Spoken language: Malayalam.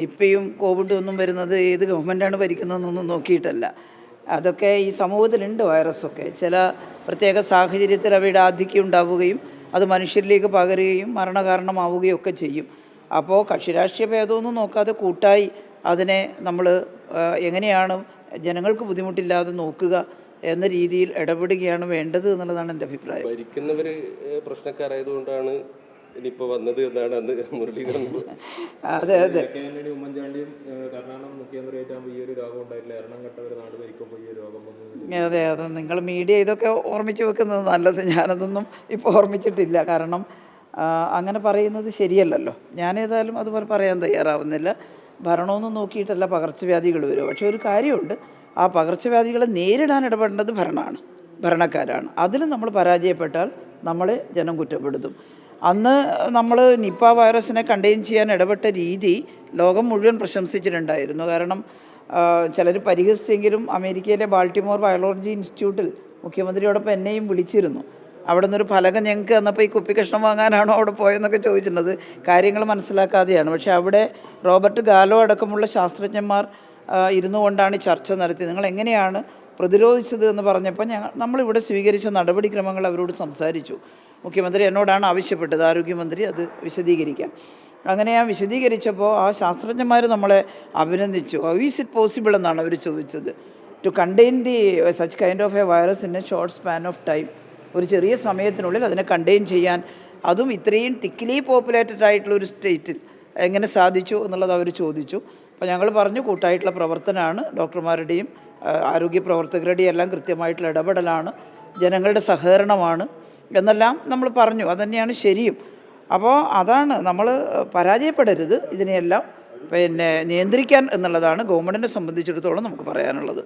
നിപ്പയും കോവിഡും ഒന്നും വരുന്നത് ഏത് ഗവൺമെൻറ്റാണ് ഭരിക്കുന്നതെന്നൊന്നും നോക്കിയിട്ടല്ല. അതൊക്കെ ഈ സമൂഹത്തിലുണ്ട്. വൈറസൊക്കെ ചില പ്രത്യേക സാഹചര്യത്തിൽ അവയുടെ ആധിക്യം ഉണ്ടാവുകയും അത് മനുഷ്യരിലേക്ക് പകരുകയും മരണകാരണമാവുകയും ഒക്കെ ചെയ്യും. അപ്പോൾ കക്ഷിരാഷ്ട്രീയ ഭേദമൊന്നും നോക്കാതെ കൂട്ടായി അതിനെ നമ്മൾ എങ്ങനെയാണ് ജനങ്ങൾക്ക് ബുദ്ധിമുട്ടില്ലാതെ നോക്കുക എന്ന രീതിയിൽ ഇടപെടുകയാണ് വേണ്ടത് എന്നുള്ളതാണ് എൻ്റെ അഭിപ്രായം. ഭരിക്കുന്നവർ പ്രശ്നക്കാരായതുകൊണ്ടാണ് ഇനിയിപ്പോൾ വന്നത് എന്നാണ് അന്ന് മുരളീധരൻ. അതെ അതെ ഉമ്മൻചാണ്ടിയും കർണാടക മുഖ്യമന്ത്രിയായിട്ടാകുമ്പോൾ ഈ ഒരു രോഗം ഉണ്ടായിട്ടില്ല. എറണംകെട്ടവർ നാട് ഭരിക്കുമ്പോൾ ഈ രോഗം വന്നു. അതെ അതെ നിങ്ങൾ മീഡിയ ഇതൊക്കെ ഓർമ്മിച്ച് വെക്കുന്നത് നല്ലത്. ഞാനതൊന്നും ഇപ്പോൾ ഓർമ്മിച്ചിട്ടില്ല. കാരണം അങ്ങനെ പറയുന്നത് ശരിയല്ലല്ലോ. ഞാനേതായാലും അതുപോലെ പറയാൻ തയ്യാറാവുന്നില്ല. ഭരണമൊന്നും നോക്കിയിട്ടല്ല പകർച്ചവ്യാധികൾ വരും. പക്ഷേ ഒരു കാര്യമുണ്ട്, ആ പകർച്ചവ്യാധികളെ നേരിടാൻ ഇടപെടേണ്ടത് ഭരണക്കാരാണ്. അതിൽ നമ്മൾ പരാജയപ്പെട്ടാൽ നമ്മളെ ജനം കുറ്റപ്പെടുത്തും. അന്ന് നമ്മൾ നിപ്പ വൈറസിനെ കണ്ടെയ്ൻ ചെയ്യാൻ ഇടപെട്ട രീതി ലോകം മുഴുവൻ പ്രശംസിച്ചിട്ടുണ്ടായിരുന്നു. കാരണം ചിലർ പരിഹസിച്ചെങ്കിലും അമേരിക്കയിലെ ബാൾട്ടിമോർ വൈറോളജി ഇൻസ്റ്റിറ്റ്യൂട്ടിൽ മുഖ്യമന്ത്രിയോടൊപ്പം എന്നെയും വിളിച്ചിരുന്നു. അവിടെ നിന്നൊരു ഫലകം ഞങ്ങൾക്ക് തന്നപ്പോൾ ഈ കുപ്പി കഷ്ണം വാങ്ങാനാണോ അവിടെ പോയെന്നൊക്കെ ചോദിച്ചിട്ടുള്ളത് കാര്യങ്ങൾ മനസ്സിലാക്കാതെയാണ്. പക്ഷേ അവിടെ റോബർട്ട് ഗാലോ അടക്കമുള്ള ശാസ്ത്രജ്ഞന്മാർ ഇരുന്നു കൊണ്ടാണ് ചർച്ച നടത്തിയത്. നിങ്ങൾ എങ്ങനെയാണ് പ്രതിരോധിച്ചത് എന്ന് പറഞ്ഞപ്പോൾ നമ്മളിവിടെ സ്വീകരിച്ച നടപടിക്രമങ്ങൾ അവരോട് സംസാരിച്ചു. മുഖ്യമന്ത്രി എന്നോടാണ് ആവശ്യപ്പെട്ടത്, ആരോഗ്യമന്ത്രി അത് വിശദീകരിക്കാം. അങ്ങനെ ഞാൻ വിശദീകരിച്ചപ്പോൾ ആ ശാസ്ത്രജ്ഞന്മാർ നമ്മളെ അഭിനന്ദിച്ചു. ഹൗ ഈസ് ഇറ്റ് പോസിബിൾ എന്നാണ് അവർ ചോദിച്ചത്, to contain the such kind of a virus in a short span of time. ഒരു ചെറിയ സമയത്തിനുള്ളിൽ അതിനെ കണ്ടെയ്ൻ ചെയ്യാൻ, അതും ഇത്രയും തിക്കിലി പോപ്പുലേറ്റഡ് ആയിട്ടുള്ളൊരു സ്റ്റേറ്റിൽ എങ്ങനെ സാധിച്ചു എന്നുള്ളത് അവർ ചോദിച്ചു. അപ്പോൾ ഞങ്ങൾ പറഞ്ഞു, കൂട്ടായിട്ടുള്ള പ്രവർത്തനമാണ്, ഡോക്ടർമാരുടെയും ആരോഗ്യ പ്രവർത്തകരുടെയും എല്ലാം കൃത്യമായിട്ടുള്ള ഇടപെടലാണ്, ജനങ്ങളുടെ സഹകരണമാണ് എന്നെല്ലാം നമ്മൾ പറഞ്ഞു. അതുതന്നെയാണ് ശരിയും. അപ്പോൾ അതാണ് നമ്മൾ പരാജയപ്പെടരുത്, ഇതിനെയെല്ലാം നിയന്ത്രിക്കാൻ എന്നുള്ളതാണ് ഗവൺമെൻറ്റിനെ സംബന്ധിച്ചിടത്തോളം നമുക്ക് പറയാനുള്ളത്.